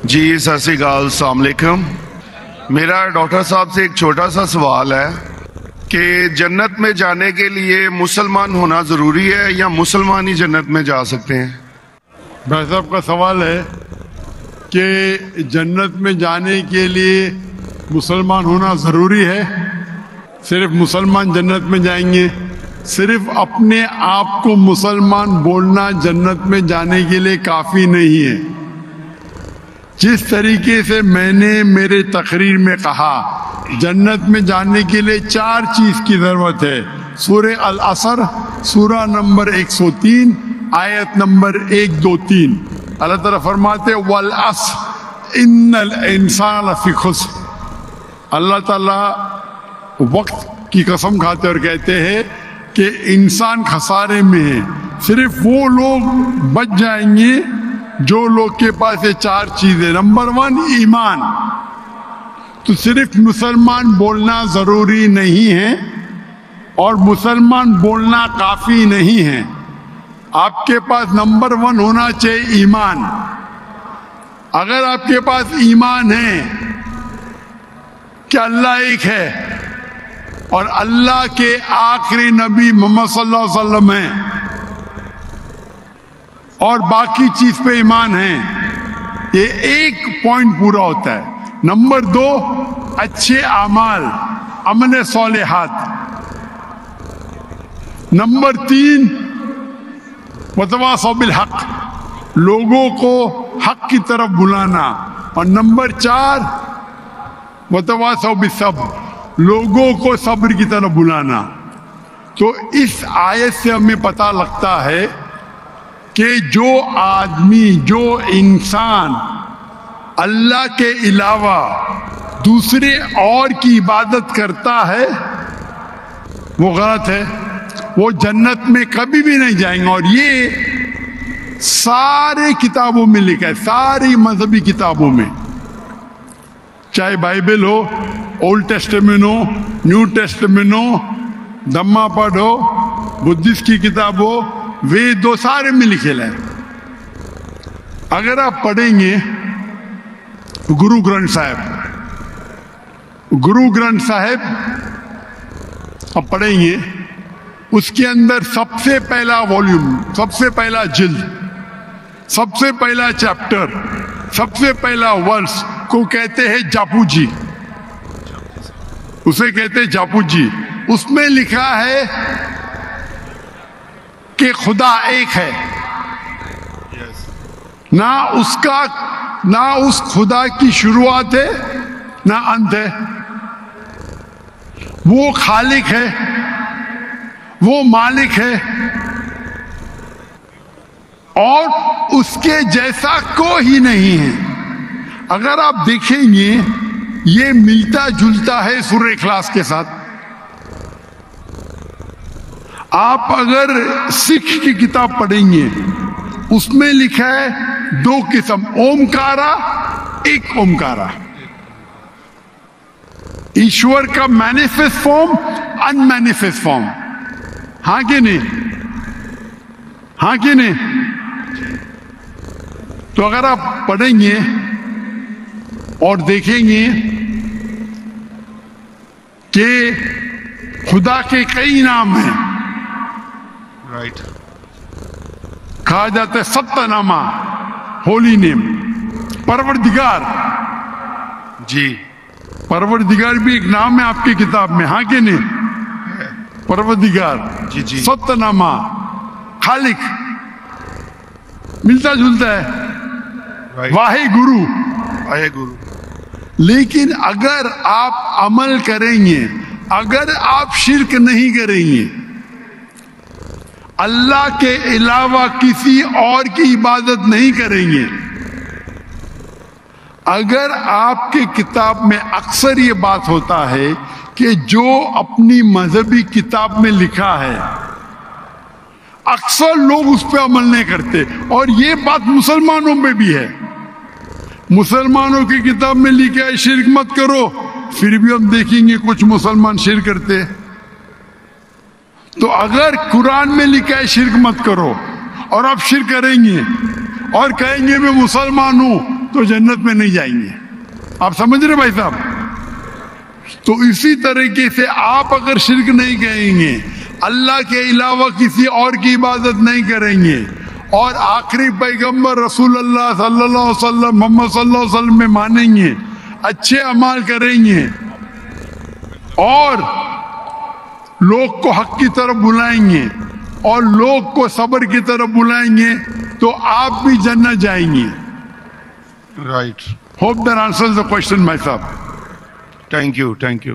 جی سر سی گال السلام علیکم. میرا ڈاکٹر صاحب سے ایک چھوٹا سا سوال ہے کہ جنت میں جانے کے لیے مسلمان ہونا ضروری ہے یا مسلمان ہی جنت میں جا سکتے ہیں؟ بھائی صاحب کا سوال ہے کہ جنت میں جانے کے لیے مسلمان ہونا ضروری ہے. صرف مسلمان جنت میں جائیں گے؟ صرف اپنے آپ کو مسلمان بولنا جنت میں جانے کے لیے کافی نہیں ہے. جس طریقے سے میں نے میرے تقریر میں کہا جنت میں جانے کے لیے 4 چیز کی ضرورت ہے. سورہ العصر سورہ نمبر 103 آیت نمبر 1 2 3 اللہ تعالیٰ فرماتے والعصر ان الانسان لفی خسر. اللہ تعالیٰ وقت کی قسم کھاتے اور کہتے ہیں کہ انسان خسارے میں ہے. صرف وہ لوگ بچ جائیں گے جو لوگ کے پاس یہ 4 چیزیں. نمبر 1 ایمان. تو صرف مسلمان بولنا ضروری نہیں ہے اور مسلمان بولنا کافی نہیں ہے. آپ کے پاس نمبر 1 ہونا چاہیے ایمان. اگر آپ کے پاس ایمان ہے کہ اللہ ایک ہے اور اللہ کے آخری نبی محمد صلی اللہ علیہ وسلم ہیں اور باقی چیز پہ ایمان ہے، یہ ایک پوائنٹ پورا ہوتا ہے. نمبر 2 اچھے اعمال، عمل صالحات. نمبر 3 وتواصوا بالحق، لوگوں کو حق کی طرف بلانا. اور نمبر 4 وتواصوا بالصبر، لوگوں کو صبر کی طرف بلانا. تو اس آیت سے ہمیں پتہ لگتا ہے کہ جو آدمی، جو انسان اللہ کے علاوہ دوسرے اور کی عبادت کرتا ہے وہ غلط ہے، وہ جنت میں کبھی بھی نہیں جائیں گے. اور یہ سارے کتابوں میں لکھا ہے، ساری مذہبی کتابوں میں، چاہے بائبل ہو، اولڈ ٹیسٹمنٹ ہو، نیو ٹیسٹمنٹ ہو، دھما پڑھ ہو، بدھسٹ کی کتاب ہو، وید دو، سارے میں لکھے لائے. اگر آپ پڑھیں گے گرو گرنتھ صاحب آپ پڑھیں گے، اس کے اندر سب سے پہلا والیوم، سب سے پہلا جلد، سب سے پہلا چیپٹر، سب سے پہلا ورس کو کہتے ہیں جاپو جی. اسے کہتے ہیں جاپو جی. اس میں لکھا ہے کہ خدا ایک ہے، نہ اس خدا کی شروعات ہے نہ انت ہے. وہ خالق ہے، وہ مالک ہے اور اس کے جیسا کوئی نہیں ہے. اگر آپ دیکھیں گے یہ ملتا جلتا ہے سورہ اخلاص کے ساتھ. آپ اگر سکھ کی کتاب پڑھیں گے اس میں لکھا ہے 2 قسم، اومکارا، ایک اومکارا. ایشور کا مینیفیسٹ فارم، ان مینیفیسٹ فارم. ہاں کہ نہیں؟ ہاں کہ نہیں؟ تو اگر آپ پڑھیں گے اور دیکھیں گے کہ خدا کے کئی نام ہیں، رائٹ، کہا جاتا ہے ستہ نامہ، ہولی نیم. پروردگار، جی پروردگار بھی ایک نام ہے آپ کی کتاب میں. ہاں کہ نہیں؟ پروردگار، جی جی. ستہ نامہ، خالق، ملتا جلتا ہے. واحد گرو، واحد گرو. لیکن اگر آپ عمل کریں گے، اگر آپ شرک نہیں کریں گے، اللہ کے علاوہ کسی اور کی عبادت نہیں کریں گے، اگر آپ کی کتاب میں اکثر یہ بات ہوتا ہے کہ جو اپنی مذہبی کتاب میں لکھا ہے اکثر لوگ اس پہ عمل نہیں کرتے. اور یہ بات مسلمانوں میں بھی ہے. مسلمانوں کی کتاب میں لکھا ہے شرک مت کرو، پھر بھی ہم دیکھیں گے کچھ مسلمان شرک کرتے. تو اگر قرآن میں لکھا ہے شرک مت کرو اور آپ شرک کریں گے اور کہیں گے میں مسلمان ہوں تو جنت میں نہیں جائیں گے. آپ سمجھ رہے بھائی صاحب؟ تو اسی طریقے سے آپ اگر شرک نہیں کریں گے, اللہ کے علاوہ کسی اور کی عبادت نہیں کریں گے, اور آخری پیغمبر رسول اللہ صلی اللہ علیہ وسلم محمد صلی اللہ علیہ وسلم میں مانیں گے, اچھے اعمال کریں گے, اور لوگ کو حق کی طرف بلائیں گے, اور لوگ کو صبر کی طرف بلائیں گے, تو آپ بھی جنت جائیں گے. Right. Hope that answers the question, my sahab. Thank you. Thank you.